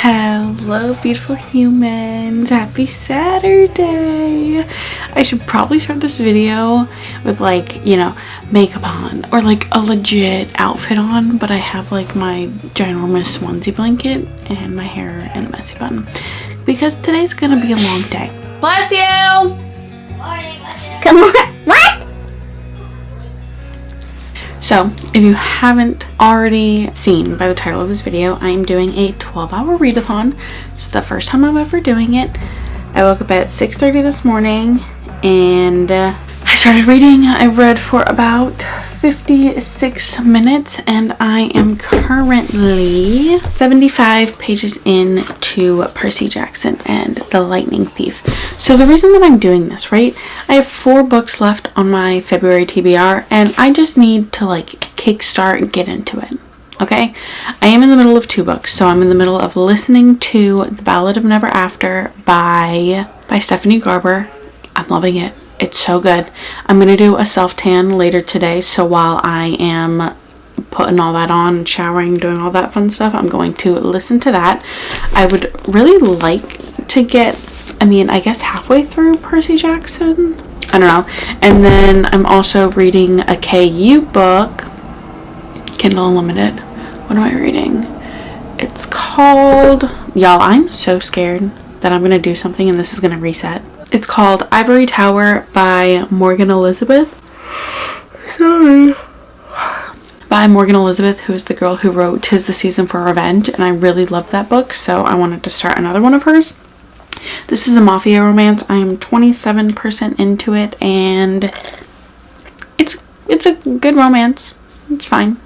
Hello beautiful humans, happy Saturday. I should probably start this video with like, you know, makeup on or like a legit outfit on, but I have like my ginormous onesie blanket and my hair in a messy bun because today's gonna be a long day. Bless you! Come on, what? So, if you haven't already seen by the title of this video, I am doing a 12-hour readathon. It's the first time I'm ever doing it. I woke up at 6:30 this morning and I started reading. I read for about 56 minutes and I am currently 75 pages into Percy Jackson and the Lightning Thief. So the reason that I'm doing this, right, I have 4 books left on my February TBR and I just need to like kickstart and get into it. Okay, I am in the middle of 2 books, so I'm in the middle of listening to The Ballad of Never After by Stephanie Garber. I'm loving it. It's so good. I'm going to do a self-tan later today, so while I am putting all that on, showering, doing all that fun stuff, I'm going to listen to that. I would really like to get, I guess halfway through Percy Jackson. I don't know. And then I'm also reading a KU book, Kindle Unlimited. What am I reading? It's called, y'all, I'm so scared that I'm going to do something and this is going to reset. It's called Ivory Tower by Morgan Elizabeth. Sorry. By Morgan Elizabeth, who is the girl who wrote 'Tis the Season for Revenge, and I really loved that book, so I wanted to start another one of hers. This is a mafia romance. I am 27% into it, and it's a good romance. It's fine.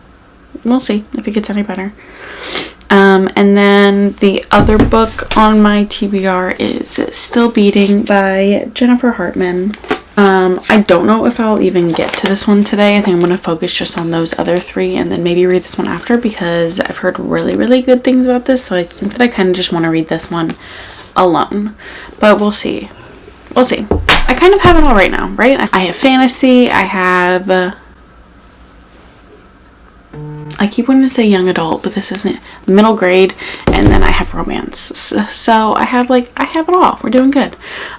We'll see if it gets any better. And then the other book on my TBR is Still Beating by Jennifer Hartmann. I don't know if I'll even get to this one today. I think I'm going to focus just on those other 3 and then maybe read this one after because I've heard really, really good things about this. So I think that I kind of just want to read this one alone. But we'll see. We'll see. I kind of have it all right now, right? I have fantasy. I have... I keep wanting to say young adult, but this isn't. Middle grade, and then I have romance. So I have it all. We're doing good.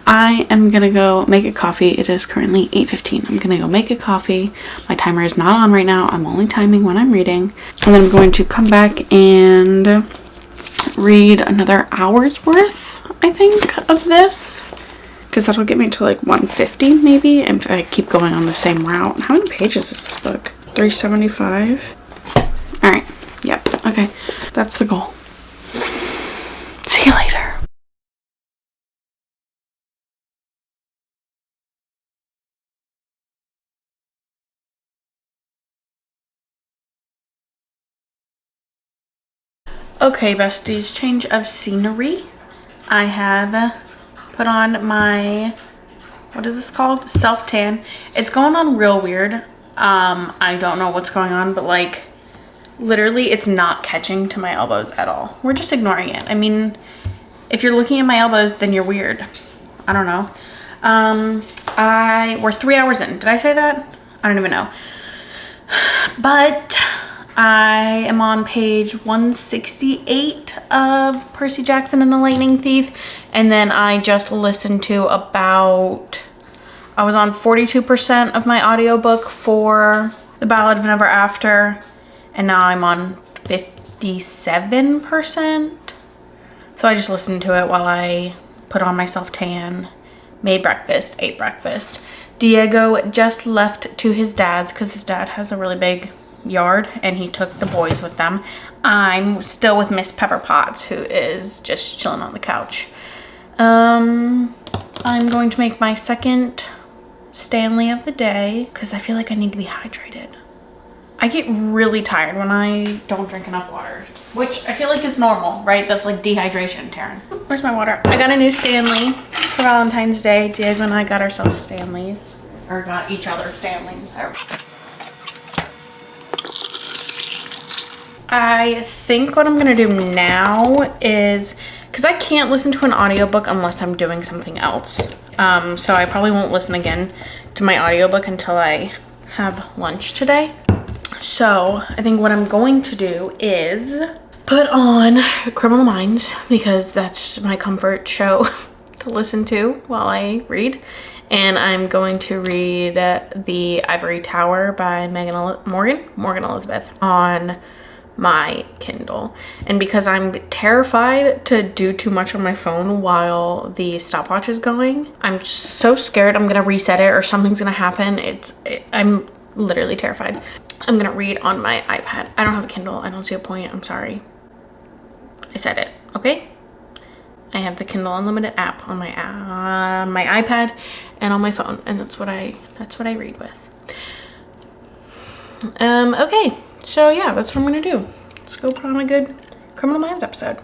I am gonna go make a coffee. It is currently 8:15. I'm gonna go make a coffee. My timer is not on right now. I'm only timing when I'm reading. And then I'm going to come back and read another hour's worth, I think, of this. Because that'll get me to like 150 maybe, if I keep going on the same route. How many pages is this book? 375? Alright, yep, okay, that's the goal. See you later. Okay, besties, change of scenery. I have put on my, what is this called? Self-tan. It's going on real weird. I don't know what's going on, but like, literally it's not catching to my elbows at all. We're just ignoring it. I mean, if you're looking at my elbows, then you're weird. I don't know. We're 3 hours in. Did I say that? I don't even know. But I am on page 168 of Percy Jackson and the Lightning Thief. And then I just listened to about, I was on 42% of my audiobook for The Ballad of Never After. And now I'm on 57%. So I just listened to it while I put on my self-tan, made breakfast, ate breakfast. Diego just left to his dad's because his dad has a really big yard and he took the boys with them. I'm still with Miss Pepper Potts, who is just chilling on the couch. I'm going to make my second Stanley of the day because I feel like I need to be hydrated. I get really tired when I don't drink enough water, which I feel like is normal, right? That's like dehydration, Taryn. Where's my water? I got a new Stanley for Valentine's Day. Diego and I got ourselves Stanleys, or got each other Stanleys. I think what I'm gonna do now is, because I can't listen to an audiobook unless I'm doing something else. So I probably won't listen again to my audiobook until I have lunch today. So I think what I'm going to do is put on Criminal Minds because that's my comfort show to listen to while I read. And I'm going to read The Ivory Tower by Morgan Elizabeth on my Kindle. And because I'm terrified to do too much on my phone while the stopwatch is going, I'm so scared I'm gonna reset it or something's gonna happen. I'm literally terrified. I'm gonna read on my iPad. I don't have a Kindle. I don't see a point. I'm sorry. I said it. Okay. I have the Kindle Unlimited app on my iPad and on my phone, and that's what I read with. Okay, so yeah, that's what I'm gonna do. Let's go put on a good Criminal Minds episode.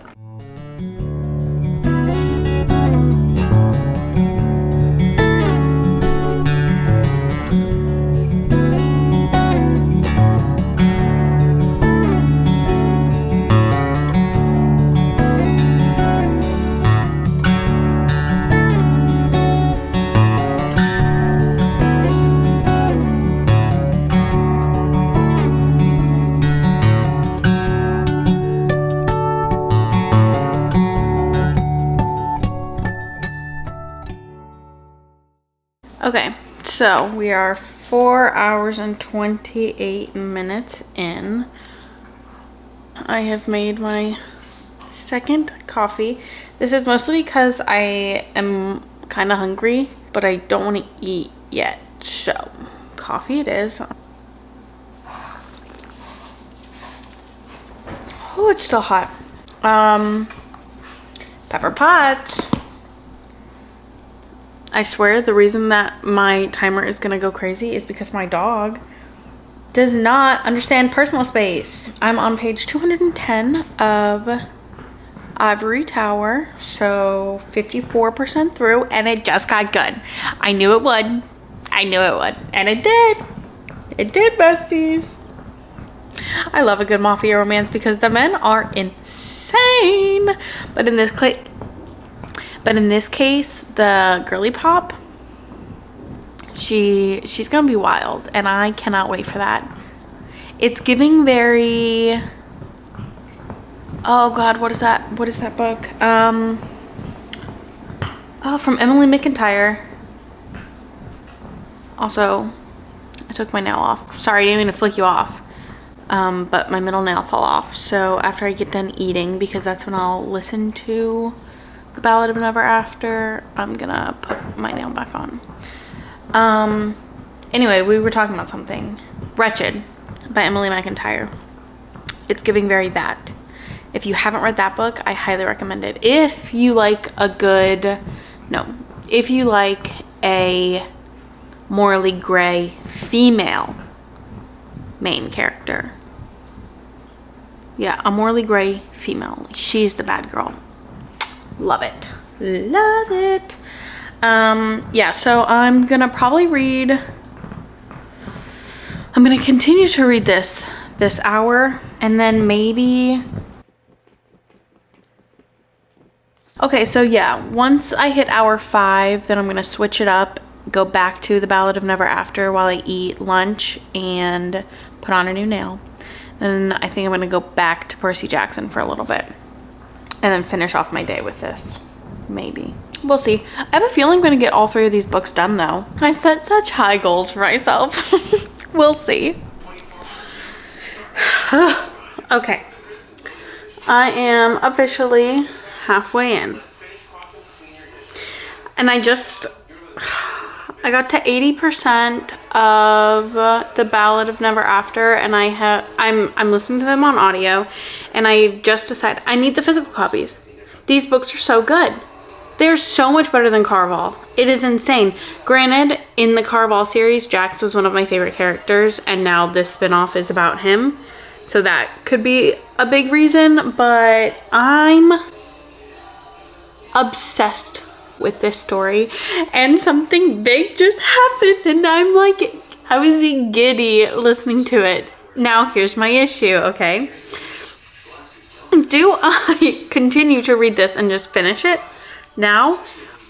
Okay, so we are 4 hours and 28 minutes in. I have made my second coffee. This is mostly because I am kind of hungry, but I don't want to eat yet. So, coffee it is. Oh, it's still hot. Pepper pots. I swear the reason that my timer is gonna go crazy is because my dog does not understand personal space. I'm on page 210 of Ivory Tower, so 54% through, and it just got good. I knew it would. I knew it would, and it did. It did, besties. I love a good mafia romance because the men are insane, but in this case, the girly pop, she's gonna be wild, and I cannot wait for that. It's giving very, oh god, what is that book? From Emily McIntyre. Also, I took my nail off. Sorry, I didn't mean to flick you off. But my middle nail fell off. So after I get done eating, because that's when I'll listen to The Ballad of Never After, I'm gonna put my nail back on. Anyway, we were talking about something. Wretched by Emily McIntyre. It's giving very that. If you haven't read that book, I highly recommend it. If you like if you like a morally gray female main character. Yeah, a morally gray female. She's the bad girl. Love it. Love it. Yeah, so I'm gonna continue to read this hour, and then maybe, okay, so yeah, once I hit hour 5, then I'm gonna switch it up, go back to The Ballad of Never After while I eat lunch and put on a new nail. Then I think I'm gonna go back to Percy Jackson for a little bit and then finish off my day with this. Maybe. We'll see. I have a feeling I'm gonna get all 3 of these books done though. I set such high goals for myself. We'll see. Okay. I am officially halfway in. And I got to 80% of The Ballad of Never After, and I'm listening to them on audio, and I just decided I need the physical copies. These books are so good. They're so much better than Carval. It is insane. Granted, in the Carval series, Jax was one of my favorite characters, and now this spinoff is about him, so that could be a big reason, but I'm obsessed with this story, and something big just happened, and I'm like, I was giddy listening to it. Now here's my issue, okay? Do I continue to read this and just finish it now,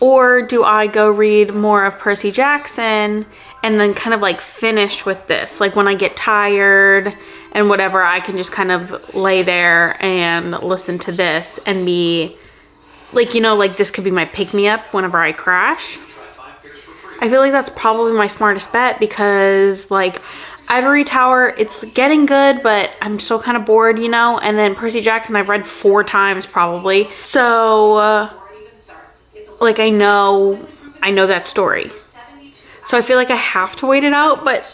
or do I go read more of Percy Jackson and then kind of like finish with this. Like when I get tired and whatever, I can just kind of lay there and listen to this and be like, you know, like this could be my pick-me-up whenever I crash. I feel like that's probably my smartest bet because like Ivory Tower, it's getting good, but I'm still kind of bored, you know? And then Percy Jackson, I've read 4 times probably. So, like I know that story. So I feel like I have to wait it out, but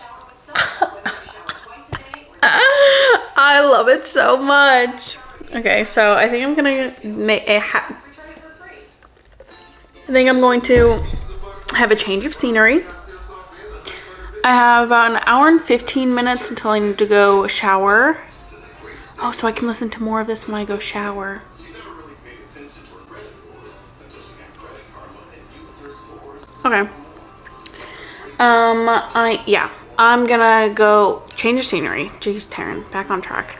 I love it so much. Okay, so I think I'm gonna make I think I'm going to have a change of scenery. I have about an hour and 15 minutes until I need to go shower. Oh, so I can listen to more of this when I go shower. Okay. I'm gonna go change of scenery. Jeez, Taryn, back on track.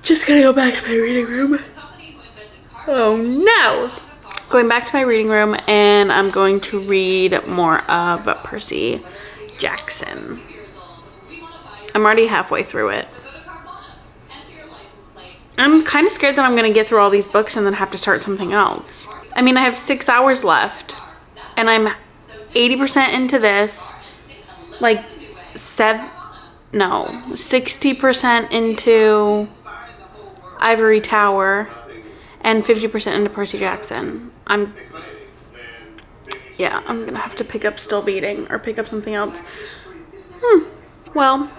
Just gonna go back to my reading room. Oh no! Going back to my reading room, and I'm going to read more of Percy Jackson. I'm already halfway through it. I'm kind of scared that I'm gonna get through all these books and then have to start something else. I mean, I have 6 hours left, and I'm 80% into this, like 60% into Ivory Tower, and 50% into Percy Jackson. I'm gonna have to pick up Still Beating or pick up something else. Well,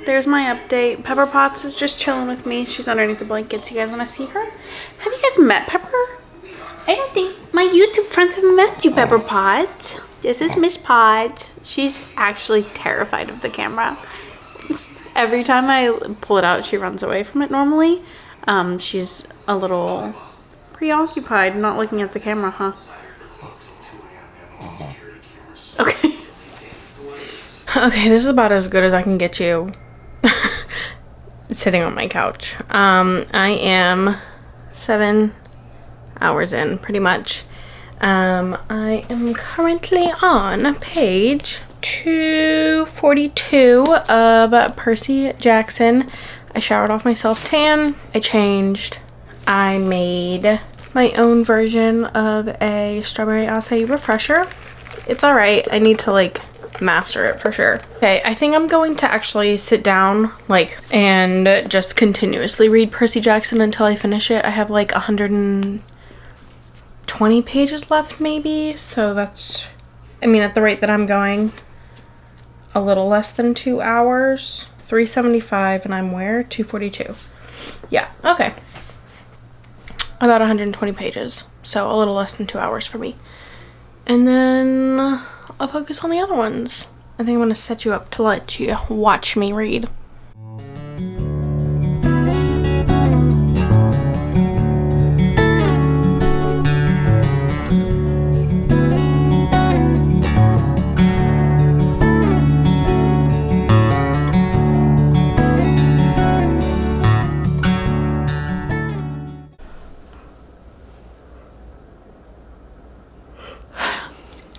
there's my update. Pepper Potts is just chilling with me. She's underneath the blankets. You guys want to see her? Have you guys met Pepper? I don't think my YouTube friends have met you, Pepper Potts. This is Miss Potts. She's actually terrified of the camera. Every time I pull it out, she runs away from it normally. She's a little preoccupied, not looking at the camera, huh? Okay. Okay, this is about as good as I can get you sitting on my couch. I am 7 hours in, pretty much. I am currently on page 242 of Percy Jackson. I showered off my self-tan. I changed. I made my own version of a strawberry acai refresher. It's alright. I need to like master it for sure. Okay, I think I'm going to actually sit down and just continuously read Percy Jackson until I finish it. I have like 120 pages left maybe, so that's, I mean, at the rate that I'm going, a little less than 2 hours. 375, and I'm where? 242. Yeah, okay. About 120 pages, so a little less than 2 hours for me. And then I'll focus on the other ones. I think I'm going to set you up to let you watch me read.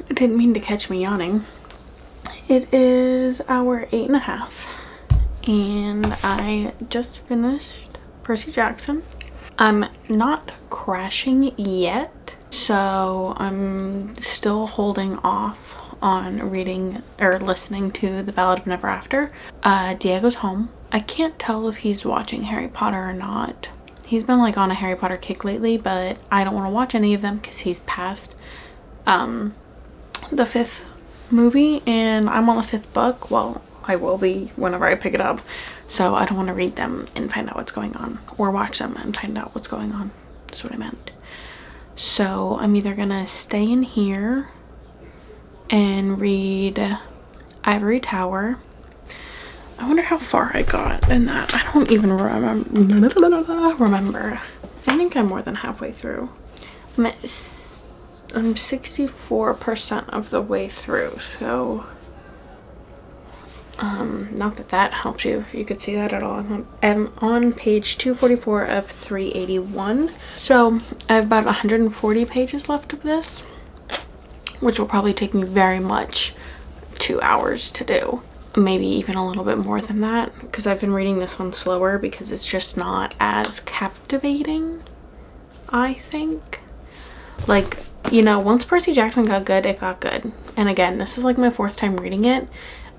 Didn't mean to catch me yawning. It is hour 8:30 and I just finished Percy Jackson. I'm not crashing yet, so I'm still holding off on reading or listening to The Ballad of Never After. Diego's home. I can't tell if he's watching Harry Potter or not. He's been like on a Harry Potter kick lately, but I don't want to watch any of them because he's past the 5th movie and I'm on the 5th book. Well, I will be whenever I pick it up, so I don't want to read them and find out what's going on, or watch them and find out what's going on. That's what I meant. So I'm either gonna stay in here and read Ivory Tower. I wonder how far I got in that. I don't even remember. I think I'm more than halfway through. I'm 64% of the way through, so not that that helps you if you could see that at all. I'm on page 244 of 381, so I have about 140 pages left of this, which will probably take me very much 2 hours to do. Maybe even a little bit more than that, because I've been reading this one slower because it's just not as captivating, I think. Like, you know, once Percy Jackson got good, it got good. And again, this is like my 4th time reading it.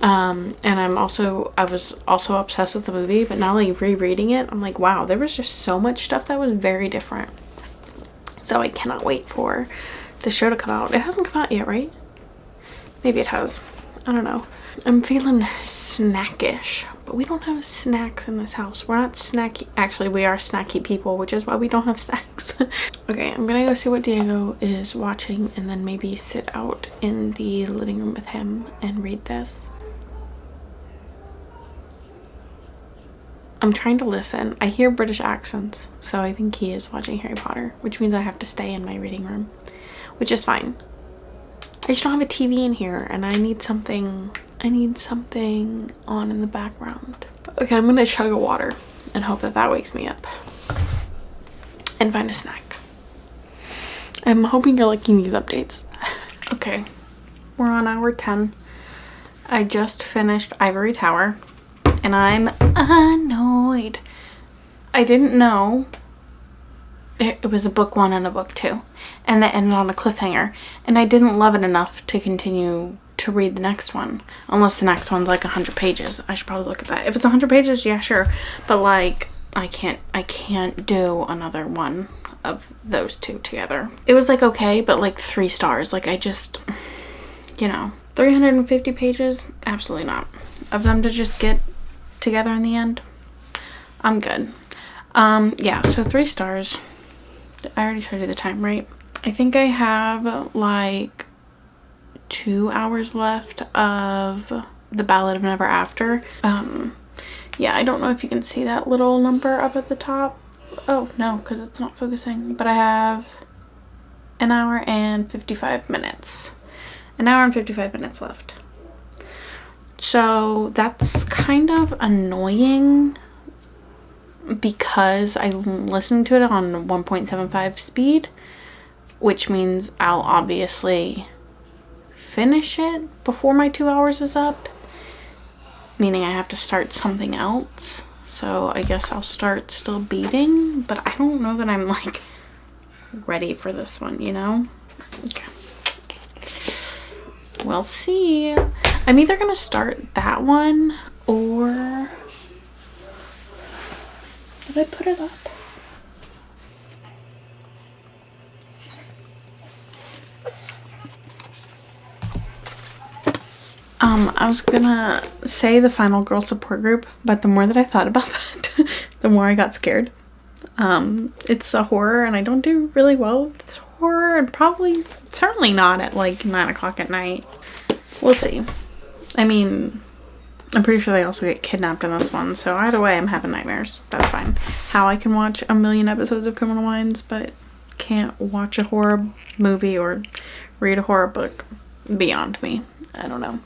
And I was also obsessed with the movie, but now like rereading it, I'm like, wow, there was just so much stuff that was very different. So I cannot wait for the show to come out. It hasn't come out yet, right? Maybe it has. I don't know. I'm feeling snackish, but we don't have snacks in this house. We're not snacky. Actually, we are snacky people, which is why we don't have snacks. Okay, I'm gonna go see what Diego is watching and then maybe sit out in the living room with him and read this. I'm trying to listen. I hear British accents, so I think he is watching Harry Potter, which means I have to stay in my reading room, which is fine. I just don't have a TV in here, and I need something on in the background. Okay, I'm gonna chug a water and hope that that wakes me up and find a snack. I'm hoping you're liking these updates. Okay, we're on hour 10. I just finished Ivory Tower and I'm annoyed. I didn't know it was a book 1 and a book 2, and that ended on a cliffhanger, and I didn't love it enough to continue to read the next one, unless the next one's like 100 pages. I should probably look at that. If it's 100 pages, yeah, sure, but like I can't do another one of those two together. It was like okay, but like 3 stars. Like I just, you know, 350 pages, absolutely not. Of them to just get together in the end, I'm good. Yeah, so 3 stars. I already showed you the time, right? I think I have like 2 hours left of the Ballad of Never After. Yeah, I don't know if you can see that little number up at the top. Oh no, because it's not focusing, but I have an hour and 55 minutes. An hour and 55 minutes left. So that's kind of annoying because I listened to it on 1.75 speed, which means I'll obviously finish it before my 2 hours is up, meaning I have to start something else. So I guess I'll start still beating, but I don't know that I'm like ready for this one, you know? Okay. We'll see. I'm either gonna start that one or did I put it up? I was gonna say the Final Girl support group, but the more that I thought about that, the more I got scared. It's a horror and I don't do really well with horror, and probably certainly not at like 9 o'clock at night. We'll see. I mean, I'm pretty sure they also get kidnapped in this one, so either way I'm having nightmares. That's fine. How I can watch a million episodes of Criminal Minds but can't watch a horror movie or read a horror book, beyond me. I don't know.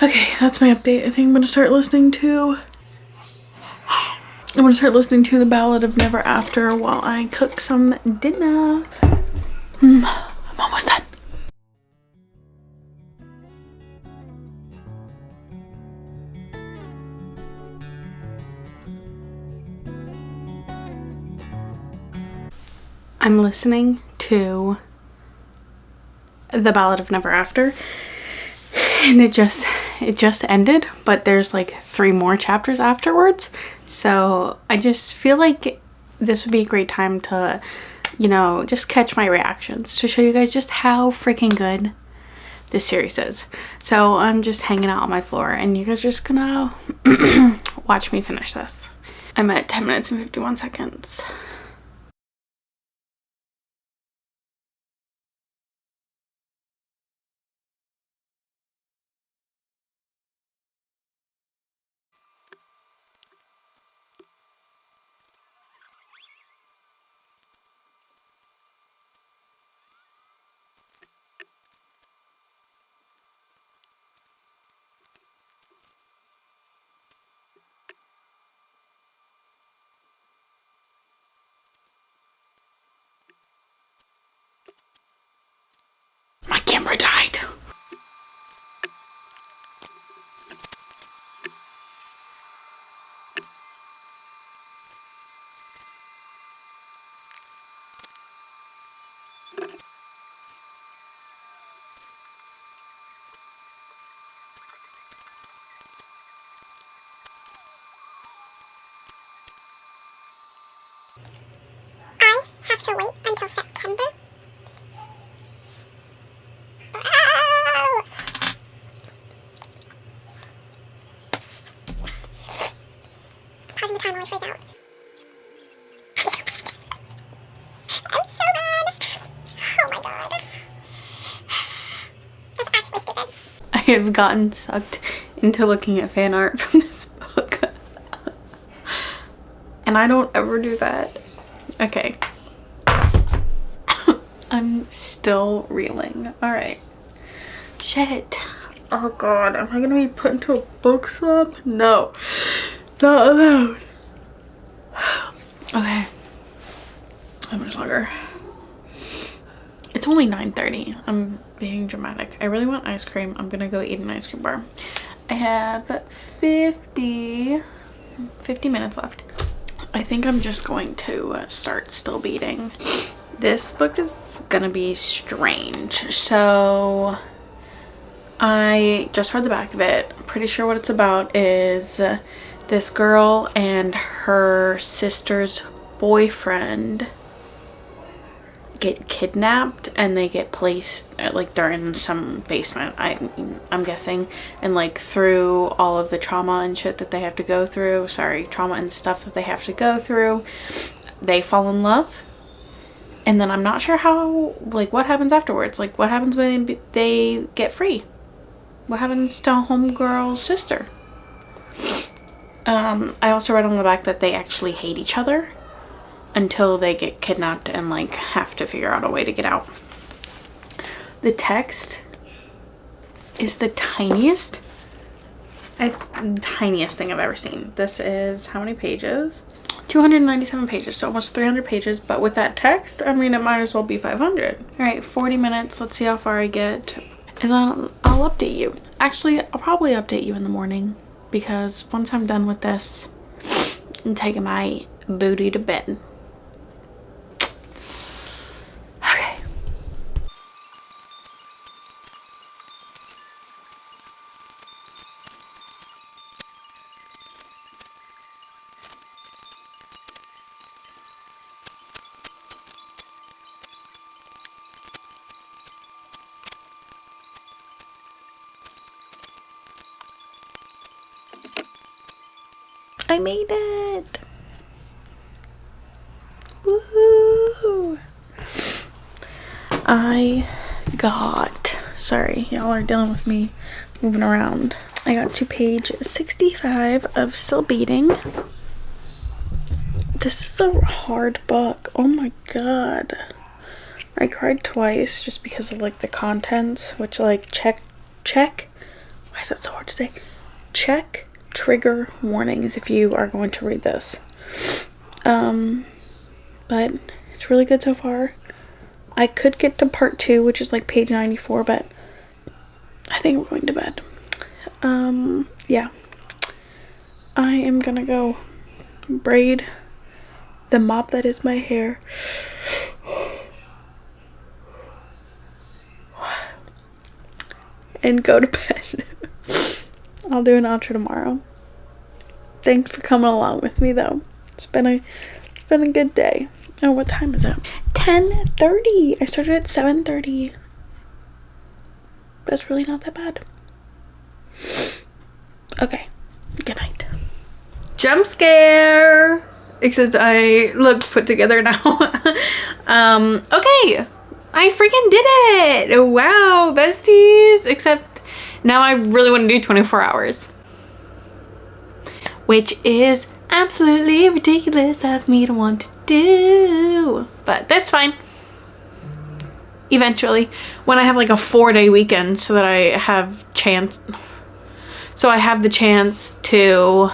Okay, that's my update. I think I'm gonna start listening to The Ballad of Never After while I cook some dinner. I'm almost done. I'm listening to The Ballad of Never After, and it just ended, but there's like 3 more chapters afterwards, so I just feel like this would be a great time to, you know, just catch my reactions, to show you guys just how freaking good this series is. So I'm just hanging out on my floor and you guys are just gonna watch me finish this. I'm at 10 minutes and 51 seconds. My camera died. to wait until September? Oh! Pausing the time while I freak out. I'm so mad. Oh my god. That's actually stupid. I have gotten sucked into looking at fan art from this book. And I don't ever do that. Okay. I'm still reeling. Alright. Shit. Oh god. Am I gonna be put into a book slump? No. Not allowed. Okay. How much longer? It's only 9:30. I'm being dramatic. I really want ice cream. I'm gonna go eat an ice cream bar. I have 50 minutes left. I think I'm just going to start still beating. This book is gonna be strange. So I just read the back of it. I'm pretty sure what it's about is this girl and her sister's boyfriend get kidnapped and they get placed like they're in some basement, I'm guessing, and like through all of the trauma and shit that they have to go through, trauma and stuff that they have to go through, they fall in love. And then I'm not sure how, like, what happens afterwards. Like, what happens when they get free? What happens to homegirl's sister? I also read on the back that they actually hate each other until they get kidnapped and like have to figure out a way to get out. The text is the tiniest thing I've ever seen. This is how many pages? 297 pages, so almost 300 pages, but with that text, I mean, it might as well be 500. All right, 40 minutes. Let's see how far I get, and then I'll update you. Actually, I'll probably update you in the morning, because once I'm done with this, I'm taking my booty to bed. Okay. I made it! Woohoo! Sorry, y'all are dealing with me moving around. I got to page 65 of Still Beating. This is a hard book. Oh my god. I cried twice just because of like the contents, which like check. Why is that so hard to say? Check trigger warnings if you are going to read this. But it's really good so far. I could get to part 2, which is like page 94, but I think I'm going to bed. Yeah. I am gonna go braid the mop that is my hair. And go to bed. I'll do an outro tomorrow. Thanks for coming along with me though. It's been a good day. Oh, what time is it? 10:30. I started at 7:30. That's really not that bad. Okay. Good night. Jump scare! Except I look put together now. Okay. I freaking did it! Wow, besties! Except now I really want to do 24 hours. Which is absolutely ridiculous of me to want to do. But that's fine. Eventually. When I have like a 4-day weekend so that I have so I have the chance to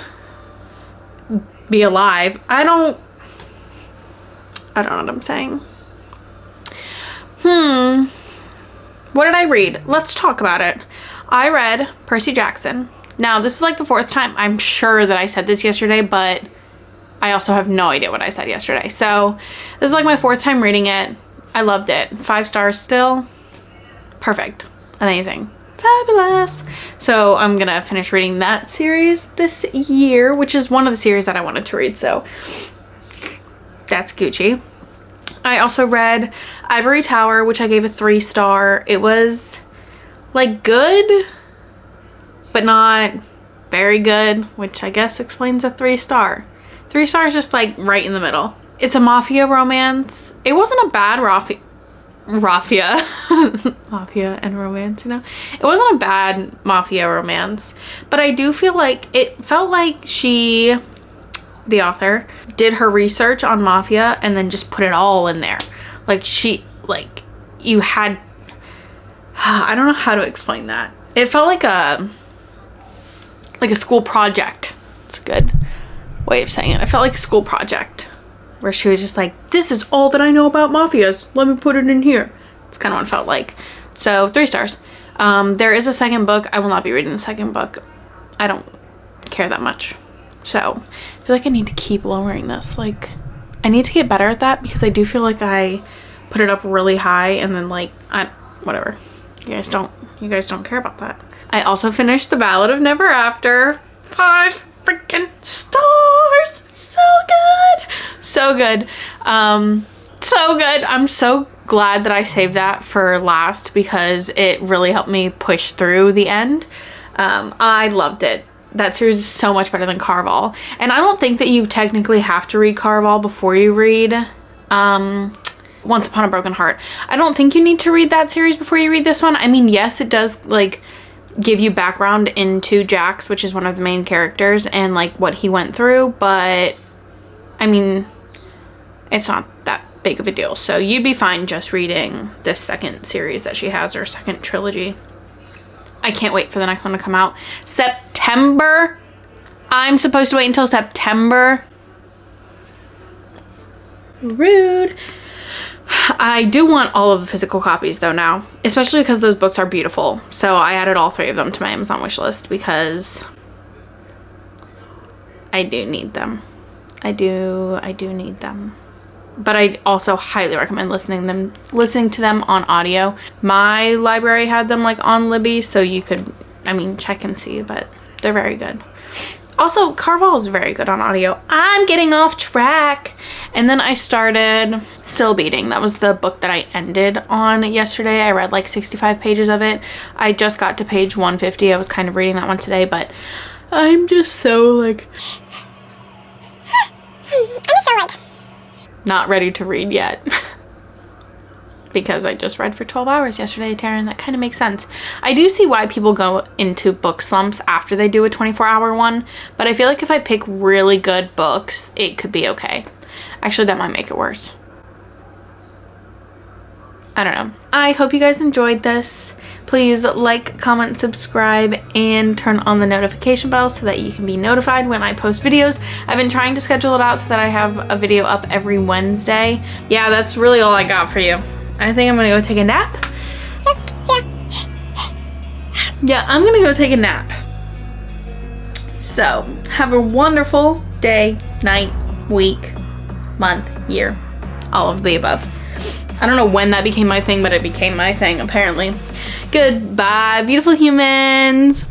be alive. I don't know what I'm saying. What did I read? Let's talk about it. I read Percy Jackson. Now, this is like the 4th time. I'm sure that I said this yesterday, but I also have no idea what I said yesterday. So, this is like my 4th time reading it. I loved it. 5 stars still. Perfect. Amazing. Fabulous. So, I'm gonna finish reading that series this year, which is one of the series that I wanted to read. So, that's Gucci. I also read Ivory Tower, which I gave a 3-star. It was like good, but not very good, which I guess explains a 3-star. 3 stars just like right in the middle. It's a mafia romance. It wasn't a bad mafia and romance, you know. It wasn't a bad mafia romance, but I do feel like it felt like she, the author, did her research on mafia and then just put it all in there. Like you had, I don't know how to explain that. It felt like a school project. It's a good way of saying it. I felt like a school project where she was just like, this is all that I know about mafias. Let me put it in here. It's kind of what it felt like. So 3 stars. There is a second book. I will not be reading the second book. I don't care that much. So I feel like I need to keep lowering this. Like, I need to get better at that because I do feel like I put it up really high and then like, whatever. You guys don't care about that. I also finished The Ballad of Never After. 5 freaking stars. So good. So good. So good. I'm so glad that I saved that for last because it really helped me push through the end. I loved it. That series is so much better than Carval. And I don't think that you technically have to read Carval before you read Once Upon a Broken Heart. I don't think you need to read that series before you read this one. I mean, yes, it does like give you background into Jax, which is one of the main characters, and like what he went through, but I mean, it's not that big of a deal. So you'd be fine just reading this second series that she has, or second trilogy. I can't wait for the next one to come out. September. I'm supposed to wait until September. Rude. I do want all of the physical copies though now, especially because those books are beautiful. So I added all 3 of them to my Amazon wish list because I do need them. I do need them. But I also highly recommend listening to them on audio. My library had them like on Libby, so you could, I mean, check and see, but they're very good. Also, Carval is very good on audio. I'm getting off track. And then I started Still Beating. That was the book that I ended on yesterday. I read like 65 pages of it. I just got to page 150. I was kind of reading that one today, but I'm just so like... not ready to read yet. Because I just read for 12 hours yesterday, Taryn. That kind of makes sense. I do see why people go into book slumps after they do a 24-hour one, but I feel like if I pick really good books, it could be okay. Actually, that might make it worse. I don't know. I hope you guys enjoyed this. Please like, comment, subscribe, and turn on the notification bell so that you can be notified when I post videos. I've been trying to schedule it out so that I have a video up every Wednesday. Yeah, that's really all I got for you. I think I'm gonna go take a nap. Yeah, I'm gonna go take a nap. So, have a wonderful day, night, week, month, year, all of the above. I don't know when that became my thing, but it became my thing, apparently. Goodbye, beautiful humans.